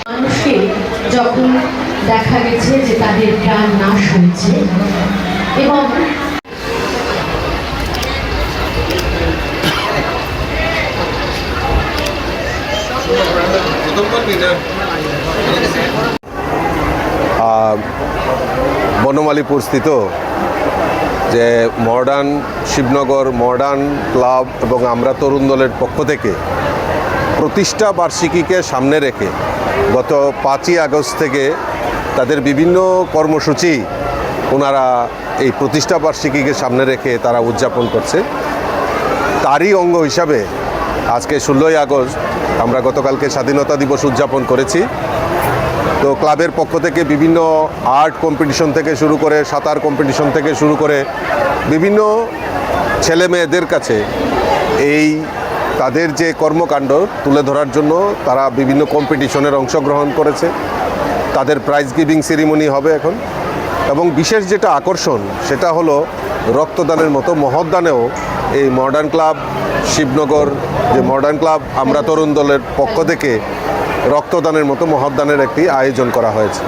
মানুষকে যখন দেখা গেছে যে তাদের প্রাণ নাশ হয়েছে এবং বনমালীপুর স্থিত যে মডার্ন শিবনগর মডার্ন ক্লাব এবং আমরা তরুণ দলের পক্ষ থেকে প্রতিষ্ঠা বার্ষিকীকে সামনে রেখে গত 5ই আগস্ট থেকে তাদের বিভিন্ন কর্মসূচি ওনারা এই প্রতিষ্ঠা বার্ষিকীকে সামনে রেখে তারা উদযাপন করছে। তারই অঙ্গ হিসাবে আজকে 16ই আগস্ট আমরা গতকালকে স্বাধীনতা দিবস উদযাপন করেছি। তো ক্লাবের পক্ষ থেকে বিভিন্ন আর্ট কম্পিটিশন থেকে শুরু করে সাঁতার কম্পিটিশন থেকে শুরু করে বিভিন্ন ছেলে মেয়েদের কাছে এই তাদের যে কর্মকাণ্ড তুলে ধরার জন্য তারা বিভিন্ন কম্পিটিশনের অংশগ্রহণ করেছে। তাদের প্রাইজ গিভিং সেরিমনি হবে এখন, এবং বিশেষ যেটা আকর্ষণ সেটা হলো রক্তদানের মতো মহৎদানেও এই মডার্ন ক্লাব শিবনগর যে মডার্ন ক্লাব আমরা তরুণ দলের পক্ষ থেকে রক্তদানের মতো মহৎদানের একটি আয়োজন করা হয়েছে।